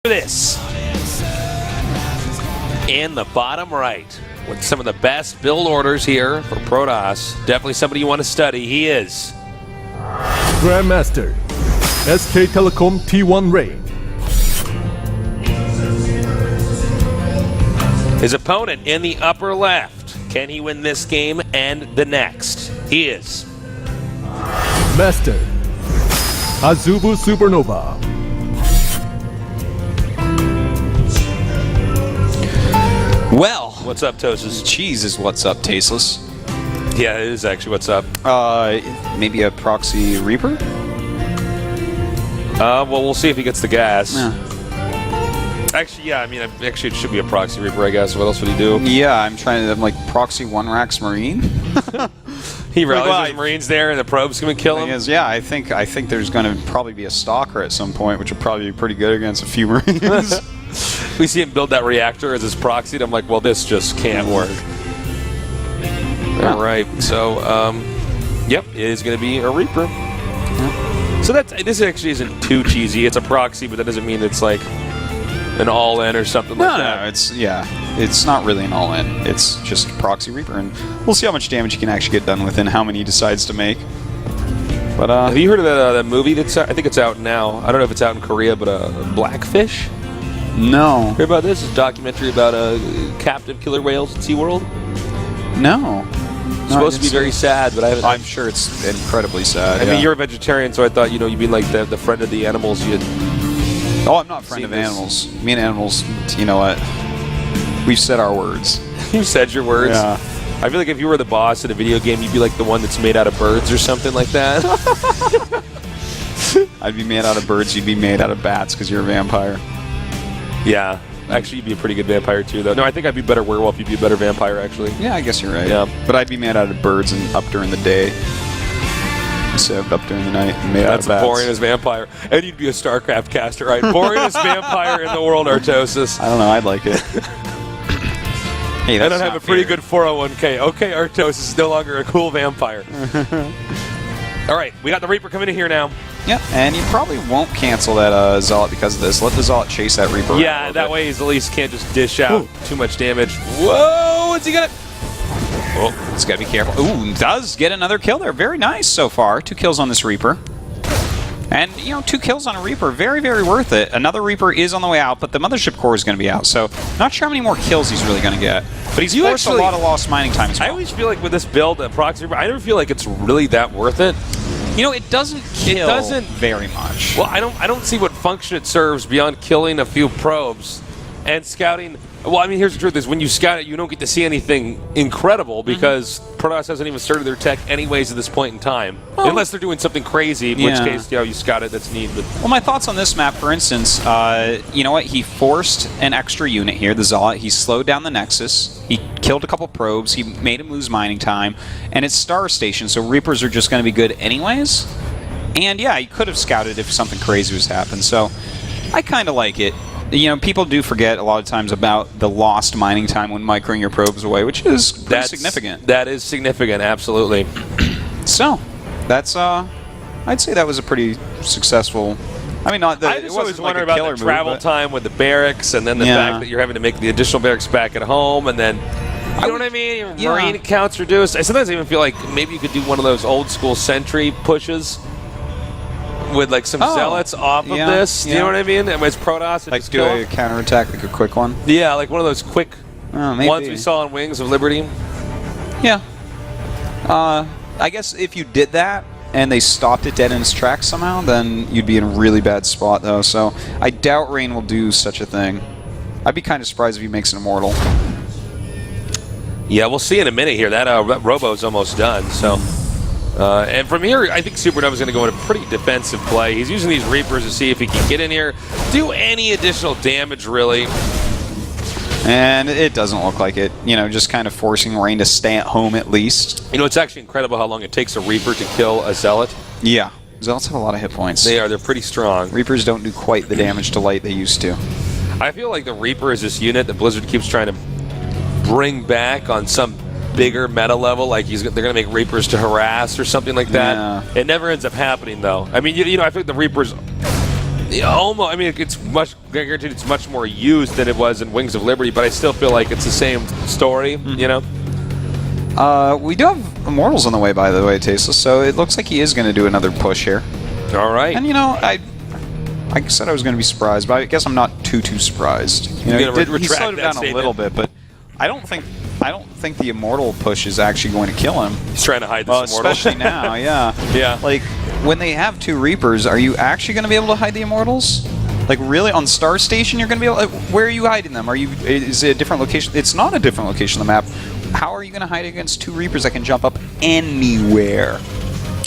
This in the bottom right with some of the best build orders here for Protoss. Definitely somebody you want to study. He is Grandmaster SK Telecom T1 Raid. his opponent in the upper left. Can he win this game and the next? He is Master Azubu SuperNova. Well, what's up, Tosis? cheese is what's up, tasteless. Yeah, it is actually what's up. Maybe a proxy reaper? Well, we'll see if he gets the gas. Yeah. Actually, yeah, I mean, actually, it should be a proxy reaper, I guess. What else would he do? Yeah, I'm like proxy one racks marine. He realizes there's Marines there and the probe's going to kill him. Yeah, I think there's going to probably be a stalker at some point, which would probably be pretty good against a few Marines. We see him build that reactor as his proxy, and I'm like, well, this just can't work. Yeah. All right, so, yep, it is going to be a Reaper. Yeah. So this actually isn't too cheesy. It's a proxy, but that doesn't mean it's like an all-in or something like that. No, it's not really an all-in. It's just a proxy Reaper, and we'll see how much damage he can actually get done with and how many he decides to make. But have you heard of that movie that's I think it's out now? I don't know if it's out in Korea, but Blackfish? No. Heard about this? It's a documentary about captive killer whales at SeaWorld. No. It's supposed to be very sad, but I haven't. I'm sure it's incredibly sad. I mean, you're a vegetarian, so I thought you'd be like the friend of the animals. Oh, I'm not a friend of animals. Me and animals, you know what? We've said our words. You said your words. Yeah. I feel like if you were the boss in a video game, you'd be like the one that's made out of birds or something like that. I'd be made out of birds. You'd be made out of bats because you're a vampire. Yeah. Actually, you'd be a pretty good vampire too, though. No, I think I'd be better werewolf. You'd be a better vampire, actually. Yeah, I guess you're right. Yeah. But I'd be made out of birds and up during the day. Instead of up during the night and made out of bats. That's boring as vampire. And you'd be a Starcraft caster, right? Boringest vampire in the world, Artosis. I don't know. I'd like it. Hey, I don't have a pretty good 401k. Okay, Artosis is no longer a cool vampire. All right, we got the Reaper coming in here now. Yep, and you probably won't cancel that Zealot because of this. Let the Zealot chase that Reaper. Yeah, that way he's at least can't just dish out too much damage. Whoa, what's he gonna? Oh, he's got to be careful. Ooh, does get another kill there. Very nice so far. 2 kills on this Reaper. And, 2 kills on a Reaper, very, very worth it. Another Reaper is on the way out, but the Mothership Core is going to be out. So, not sure how many more kills he's really going to get. But he's forced a lot of lost mining time as well. I always feel like with this build, proxy Reaper, I never feel like it's really that worth it. It doesn't kill very much. Well, I don't see what function it serves beyond killing a few probes and scouting. Well, I mean, here's the truth: is when you scout it, you don't get to see anything incredible because Protoss hasn't even started their tech anyways at this point in time, unless they're doing something crazy. In which case, you scout it. That's neat. But well, my thoughts on this map, for instance, you know what? He forced an extra unit here, the Zealot. He slowed down the Nexus. He killed a couple probes. He made him lose mining time, and it's Star Station, so Reapers are just going to be good anyways. And yeah, he could have scouted if something crazy was happening. So I kind of like it. People do forget a lot of times about the lost mining time when microing your probes away, which is pretty significant. That is significant, absolutely. So, that's, I'd say that was a pretty successful... I mean, I just always wonder about the travel time with the barracks, and then the fact that you're having to make the additional barracks back at home, and then... You know what I mean? Your Marine counts reduced. I sometimes even feel like maybe you could do one of those old school sentry pushes with like some zealots off of this. You know what I mean? And it's Protoss. Like do a counterattack, like a quick one? Yeah, like one of those quick ones we saw on Wings of Liberty. Yeah. I guess if you did that and they stopped it dead in its tracks somehow, then you'd be in a really bad spot, though. So I doubt Rain will do such a thing. I'd be kind of surprised if he makes an Immortal. Yeah, we'll see in a minute here. That Robo's almost done, so... and from here, I think SuperNova's going to go in a pretty defensive play. He's using these Reapers to see if he can get in here, do any additional damage, really. And it doesn't look like it. Just kind of forcing Rain to stay at home at least. It's actually incredible how long it takes a Reaper to kill a Zealot. Yeah. Zealots have a lot of hit points. They're pretty strong. Reapers don't do quite the damage to light they used to. I feel like the Reaper is this unit that Blizzard keeps trying to bring back on some bigger meta level, like they're going to make Reapers to harass or something like that. Yeah. It never ends up happening, though. I mean, I think the Reapers Yeah, almost. I mean, it's much. Guaranteed, it's much more used than it was in Wings of Liberty, but I still feel like it's the same story. You know. We do have Immortals on the way, by the way, Tasteless. So it looks like he is going to do another push here. All right. And you know, I said I was going to be surprised, but I guess I'm not too surprised. You know, he slowed him down a little bit, but I don't think the Immortal push is actually going to kill him. He's trying to hide this Immortal. Especially now, yeah. Yeah. Like, when they have 2 Reapers, are you actually going to be able to hide the Immortals? Like, really? On Star Station, you're going to be able to... Where are you hiding them? Is it a different location? It's not a different location on the map. How are you going to hide against 2 Reapers that can jump up anywhere?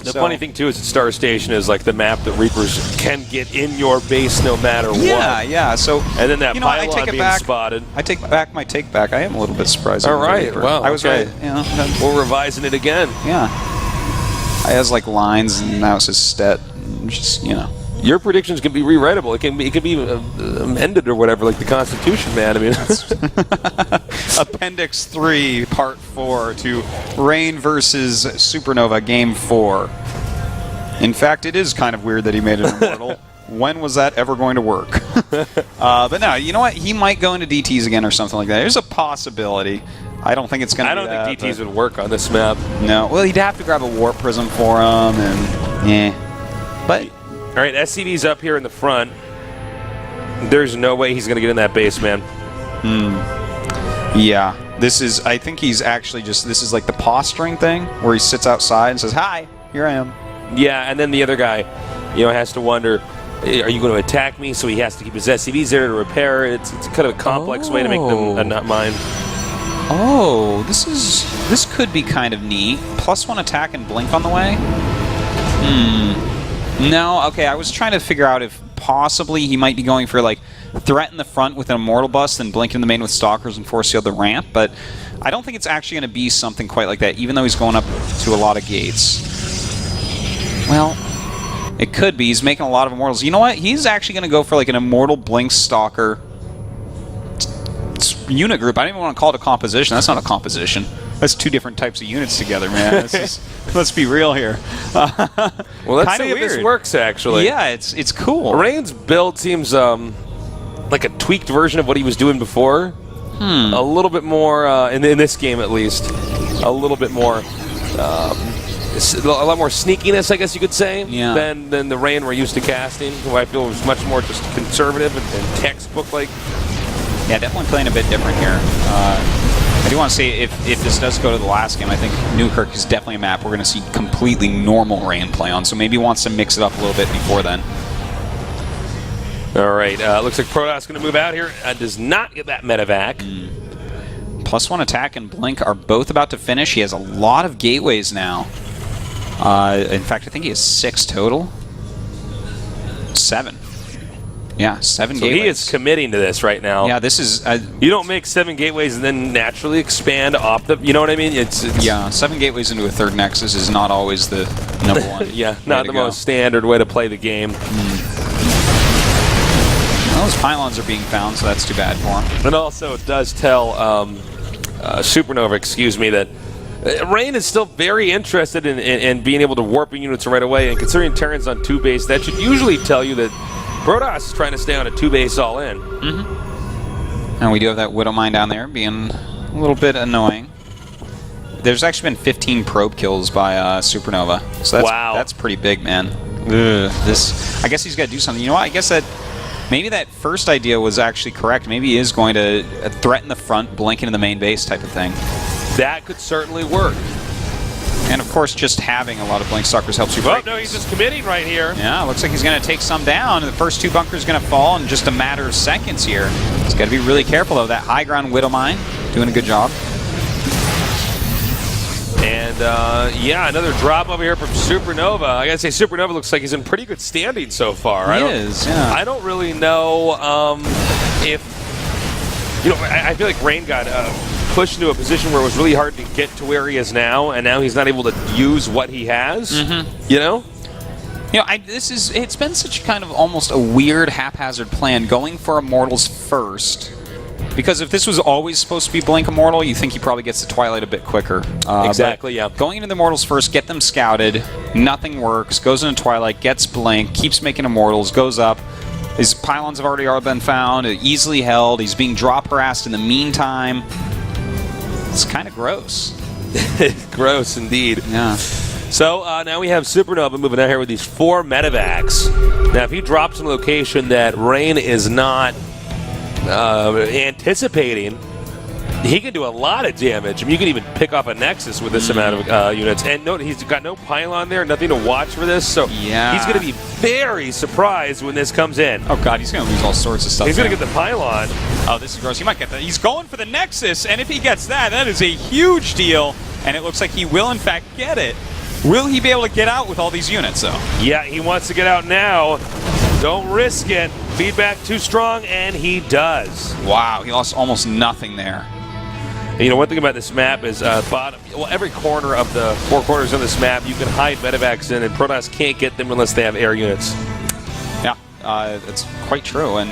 The funny thing, too, is that Star Station is like the map that Reapers can get in your base no matter what. Yeah. So, and then that you know, pylon being spotted. I take back my take back. I am a little bit surprised. All right. Well, I was right. You know, we're revising it again. Yeah. It has like lines, and now it says stet. Just, you know. Your predictions can be rewritable. It can be amended or whatever, like the Constitution, man. I mean, Appendix 3, Part 4 to Rain versus SuperNova Game 4. In fact, it is kind of weird that he made an Immortal. When was that ever going to work? But no, you know what? He might go into DTs again or something like that. There's a possibility. I don't think it's going to be I don't think DTs would work on this map. No. Well, he'd have to grab a Warp Prism for him, and yeah. But... All right, SCV's up here in the front. There's no way he's going to get in that base, man. Yeah. I think he's actually this is like the posturing thing, where he sits outside and says, "Hi, here I am." Yeah, and then the other guy, you know, has to wonder, are you going to attack me? So he has to keep his SCVs there to repair. It's kind of a complex way to make them not mine. Oh, this could be kind of neat. +1 attack and blink on the way. No, okay, I was trying to figure out if possibly he might be going for, like, threat in the front with an Immortal bust, then blink in the main with Stalkers and force seal the ramp, but I don't think it's actually going to be something quite like that, even though he's going up to a lot of gates. Well, it could be. He's making a lot of Immortals. You know what? He's actually going to go for, like, an Immortal Blink Stalker unit group. I don't even want to call it a composition. That's not a composition. That's 2 different types of units together, man. Let's be real here. Well, let's see if this works, actually. Yeah, it's cool. Rain's build seems like a tweaked version of what he was doing before. A little bit more, in this game at least, a little bit more, a lot more sneakiness, I guess you could say, than the Rain we're used to casting, who I feel was much more just conservative and textbook-like. Yeah, definitely playing a bit different here. I do want to say, if this does go to the last game, I think Newkirk is definitely a map we're going to see completely normal Rain play on, so maybe he wants to mix it up a little bit before then. All right, looks like Protoss going to move out here. Does not get that medevac. +1 attack and blink are both about to finish. He has a lot of gateways now. In fact, I think he has 6 total. 7. Yeah, 7 gateways. So he is committing to this right now. Yeah, this is... you don't make 7 gateways and then naturally expand off the... You know what I mean? It's yeah, 7 gateways into a 3rd Nexus is not always the number one. Yeah, not the most standard way to play the game. Well, those pylons are being found, so that's too bad for him. And also, it does tell SuperNova, excuse me, that Rain is still very interested in being able to warp units right away, and considering Terran's on 2 base, that should usually tell you that Protoss is trying to stay on a 2 base all in. And we do have that Widowmine down there being a little bit annoying. There's actually been 15 probe kills by SuperNova. So that's pretty big, man. I guess he's got to do something. You know what? I guess that maybe that first idea was actually correct. Maybe he is going to threaten the front, blink into the main base type of thing. That could certainly work. And, of course, just having a lot of Blink Stalkers helps you break. No, he's just committing right here. Yeah, looks like he's going to take some down. The first 2 bunkers going to fall in just a matter of seconds here. He's got to be really careful, though. That high ground Widowmine doing a good job. And, yeah, another drop over here from SuperNova. I got to say, SuperNova looks like he's in pretty good standing so far. He is, yeah. I don't really know if... You know, I feel like Rain got... pushed into a position where it was really hard to get to where he is now, and now he's not able to use what he has. You know? You know, it's been such kind of almost a weird haphazard plan going for Immortals first. Because if this was always supposed to be Blink Immortal, you think he probably gets the Twilight a bit quicker. Exactly, yeah. Going into the Immortals first, get them scouted, nothing works, goes into Twilight, gets Blink, keeps making Immortals, goes up, His pylons have already all been found, easily held. He's being drop harassed in the meantime. It's kind of gross. Gross indeed. Yeah. So now we have SuperNova moving out here with these 4 medevacs. Now, if he drops in a location that Rain is not anticipating, he can do a lot of damage. I mean, you can even pick off a Nexus with this amount of units. And note, he's got no pylon there, nothing to watch for this. So he's going to be very surprised when this comes in. Oh, God, he's going to lose all sorts of stuff. He's going to get the pylon. Oh, this is gross. He might get that. He's going for the Nexus, and if he gets that, that is a huge deal. And it looks like he will, in fact, get it. Will he be able to get out with all these units, though? Yeah, he wants to get out now. Don't risk it. Feedback too strong, and he does. Wow, he lost almost nothing there. And you know, one thing about this map is every corner of the 4 corners of this map, you can hide medevacs in, and Protoss can't get them unless they have air units. Yeah, that's quite true. And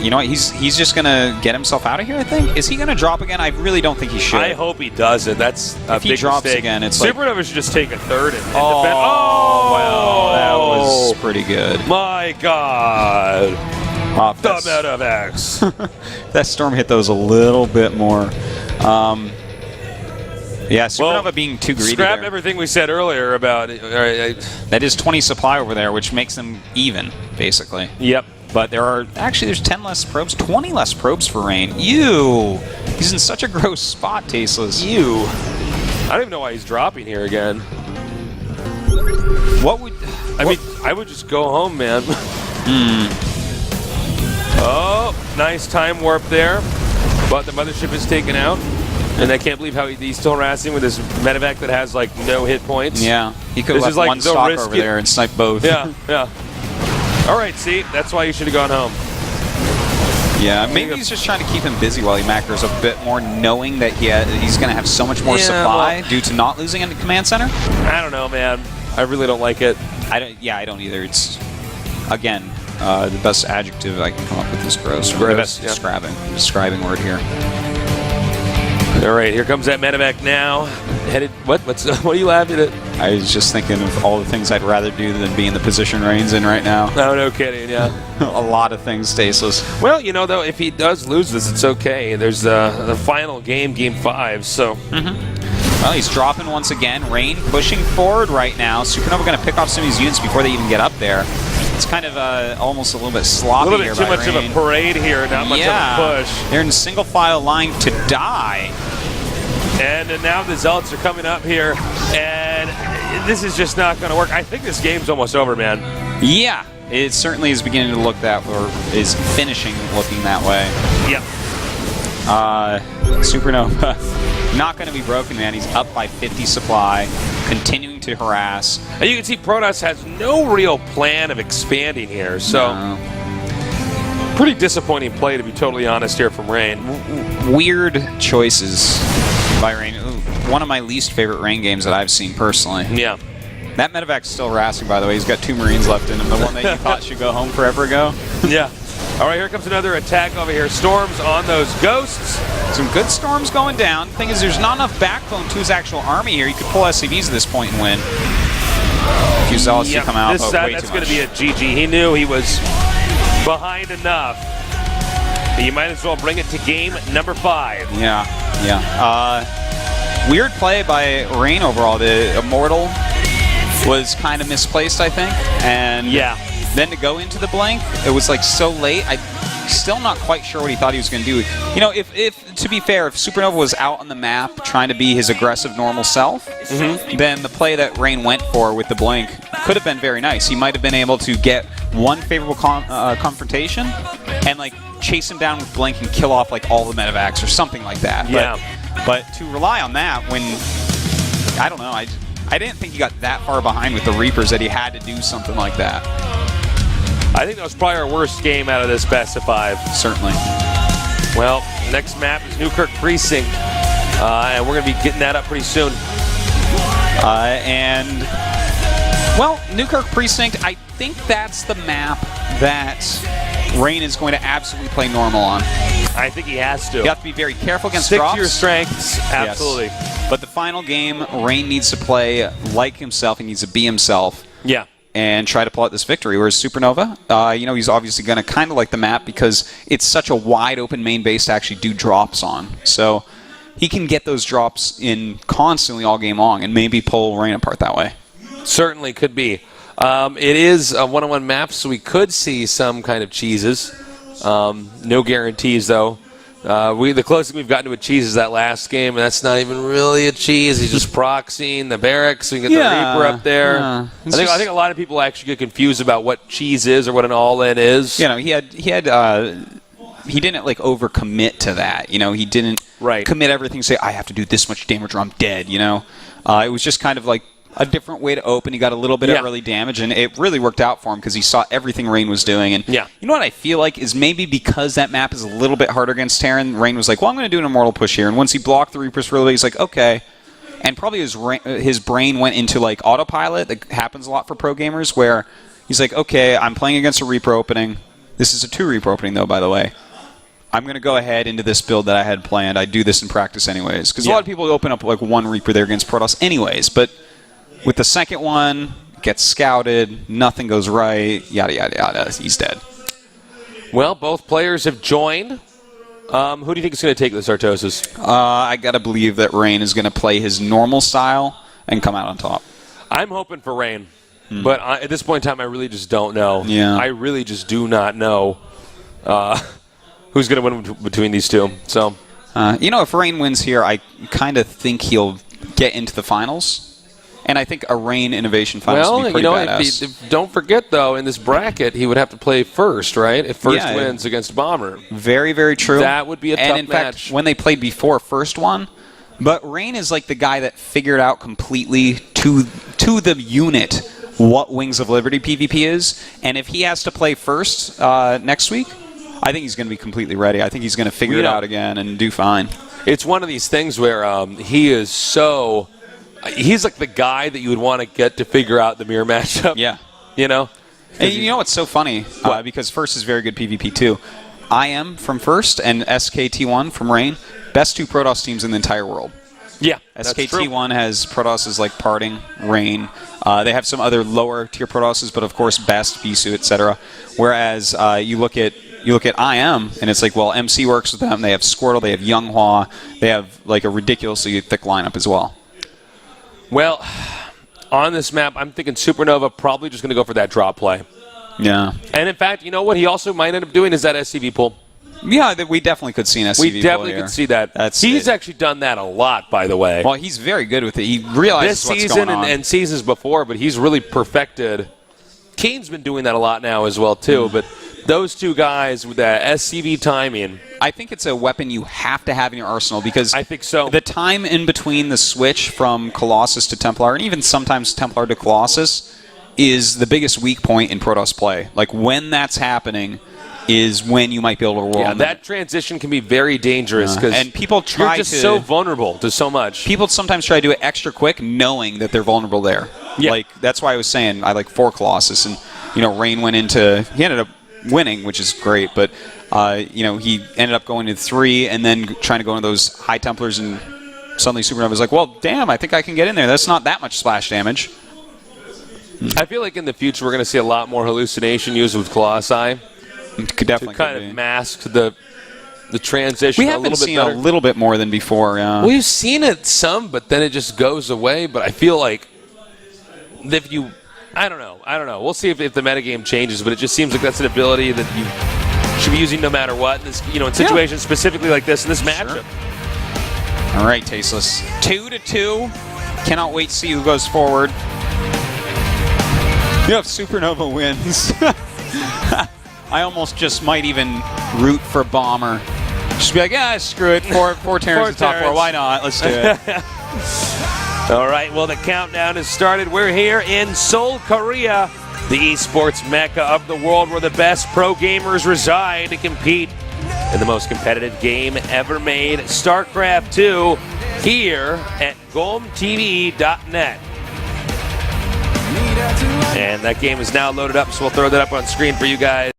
you know what? He's just going to get himself out of here, I think. Is he going to drop again? I really don't think he should. I hope he doesn't. That's a if big he drops mistake. again, it's SuperNova should just take a third and defend. Oh, well, that was pretty good. My God. The medevacs. That storm hit those a little bit more. Yeah, SuperNova being too greedy. Scrap there. everything we said earlier about that is 20 supply over there, which makes them even, basically. Yep. But there's 10 less probes, 20 less probes for Rain. Ew! He's in such a gross spot, Tasteless. Ew. I don't even know why he's dropping here again. What would... I mean, I would just go home, man. Oh, nice time warp there. But the mothership is taken out. And I can't believe how he's still harassing with this medevac that has, like, no hit points. Yeah. He could have left one stalker over there and sniped both. Yeah, yeah. All right, see? That's why you should have gone home. Yeah, maybe he's just trying to keep him busy while he macros a bit more, knowing that he's going to have so much more supply due to not losing in the command center. I don't know, man. I really don't like it. I don't either. It's, again, the best adjective I can come up with is gross. Or the best describing word here. All right, here comes that medevac now. Headed. What are you laughing at? I was just thinking of all the things I'd rather do than be in the position Rain's in right now. Oh, no kidding, yeah. A lot of things, Tasteless. Well, you know, though, if he does lose this, it's okay. There's the final game, Game 5, so... Well, he's dropping once again. Rain pushing forward right now. SuperNova going to pick off some of these units before they even get up there. It's kind of almost a little bit sloppy here. A little bit too much of a parade here, not much of a push. They're in single file line to die. And now the Zealots are coming up here, and this is just not going to work. I think this game's almost over, man. Yeah, it certainly is beginning to look that, or is finishing looking that way. Yep. SuperNova, not going to be broken, man. He's up by 50 supply, continuing to harass. And you can see Protoss has no real plan of expanding here, so... No. Pretty disappointing play, to be totally honest, here from Rain. Weird choices by Rain. One of my least favorite Rain games that I've seen personally. Yeah. That medevac's still harassing, by the way. He's got 2 Marines left in him. The one that you thought should go home forever ago. Yeah. All right, here comes another attack over here. Storms on those ghosts. Some good storms going down. The thing is, there's not enough backbone to his actual army here. He could pull SCVs at this point and win. A few Zealots to come out, but way that's too much. Going to be a GG. He knew he was behind enough. You might as well bring it to game number 5. Yeah, yeah. Weird play by Rain overall. The Immortal was kind of misplaced, I think. And then to go into the blank, it was like so late. I'm still not quite sure what he thought he was going to do. You know, if to be fair, if SuperNova was out on the map trying to be his aggressive normal self, then the play that Rain went for with the blank could have been very nice. He might have been able to get one favorable confrontation and like chase him down with blank and kill off like all the medevacs or something like that. Yeah. But to rely on that when, I don't know, I didn't think he got that far behind with the Reapers that he had to do something like that. I think that was probably our worst game out of this best of 5. Certainly. Well, next map is Newkirk Precinct, and we're going to be getting that up pretty soon. Well, Newkirk Precinct, I think that's the map that Rain is going to absolutely play normal on. I think he has to. You have to be very careful against Stick drops. to your strengths, absolutely. Yes. But the final game, Rain needs to play like himself. He needs to be himself. Yeah. and try to pull out this victory. Whereas SuperNova, you know, he's obviously going to kind of like the map because it's such a wide open main base to actually do drops on. So he can get those drops in constantly all game long and maybe pull Rain apart that way. Certainly could be. It is a one-on-one map, so we could see some kind of cheeses. No guarantees, though. The closest we've gotten to a cheese is that last game, and that's not even really a cheese. He's just proxying the barracks, so you can get the Reaper up there. Yeah. I think a lot of people actually get confused about what cheese is or what an all-in is. You know, he didn't like overcommit to that. You know, he didn't commit everything. Say I have to do this much damage or I'm dead. You know, it was just kind of like a different way to open. He got a little bit of early damage, and it really worked out for him because he saw everything Rain was doing. And you know what I feel like is maybe because that map is a little bit harder against Terran, Rain was like, well, I'm going to do an Immortal push here. And once he blocked the Reapers for a little bit, he's like, okay. And probably his brain went into like autopilot. That happens a lot for pro gamers where he's like, okay, I'm playing against a Reaper opening. This is a 2 Reaper opening, though, by the way. I'm going to go ahead into this build that I had planned. I do this in practice anyways. Because a lot of people open up like 1 Reaper there against Protoss anyways. But with the second one, gets scouted, nothing goes right, yada, yada, yada. He's dead. Well, both players have joined. Who do you think is going to take this, Artosis? I got to believe that Rain is going to play his normal style and come out on top. I'm hoping for Rain. But at this point in time, I really just don't know. Yeah. I really just do not know who's going to win between these two. So, you know, if Rain wins here, I kind of think he'll get into the finals. And I think a Rain Innovation Finals would be pretty badass. Don't forget, though, in this bracket, he would have to play first, right? If first wins against Bomber. Very, very true. That would be a tough match. And in fact, when they played before, first won. But Rain is like the guy that figured out completely to the unit what Wings of Liberty PvP is. And if he has to play first next week, I think he's going to be completely ready. I think he's going to figure it out again and do fine. It's one of these things where he is so... He's like the guy that you would want to get to figure out the mirror matchup. Yeah. You know? And you know what's so funny? Because First is very good PvP too. IM from First and SKT1 from Rain, best 2 Protoss teams in the entire world. Yeah, SKT1 has Protosses like Parting, Rain. They have some other lower tier Protosses, but of course Best, Bisu, etc. Whereas you look at IM, and it's like, well, MC works with them. They have Squirtle, they have Younghua, they have like a ridiculously thick lineup as well. Well, on this map, I'm thinking SuperNova probably just going to go for that drop play. Yeah. And in fact, you know what he also might end up doing is that SCV pull. Yeah, we definitely could see an SCV pull. We definitely could see that. He's actually done that a lot, by the way. Well, he's very good with it. He realizes what's going on. This season and seasons before, but he's really perfected. Kane's been doing that a lot now as well, too. But those two guys with that SCV timing... I think it's a weapon you have to have in your arsenal because I think so. The time in between the switch from Colossus to Templar, and even sometimes Templar to Colossus, is the biggest weak point in Protoss play. Like, when that's happening is when you might be able to roll. Yeah, that transition can be very dangerous because and people try you're just so vulnerable to so much. People sometimes try to do it extra quick knowing that they're vulnerable there. Yeah. Like, that's why I was saying I like 4 Colossus, and, you know, Rain went into... He ended up winning, which is great, but... you know, he ended up going to 3 and then trying to go into those high Templars, and suddenly SuperNova was like, well, damn, I think I can get in there. That's not that much splash damage. I feel like in the future we're going to see a lot more hallucination used with Colossi. Could definitely to kind of mask the transition we a little bit seen better. A little bit more than before, yeah. We've seen it some, but then it just goes away. But I feel like if you... I don't know. We'll see if the metagame changes, but it just seems like that's an ability that you should be using no matter what. In this, in situations specifically like this in this matchup. Sure. All right, Tasteless. 2-2. Cannot wait to see who goes forward. You have SuperNova wins. I almost just might even root for Bomber. Just be like, screw it. Four Terrans in top 4. Why not? Let's do it. All right, well, the countdown has started. We're here in Seoul, Korea, the esports mecca of the world where the best pro gamers reside to compete in the most competitive game ever made, Starcraft 2, here at GOMTV.net. And that game is now loaded up, so we'll throw that up on screen for you guys.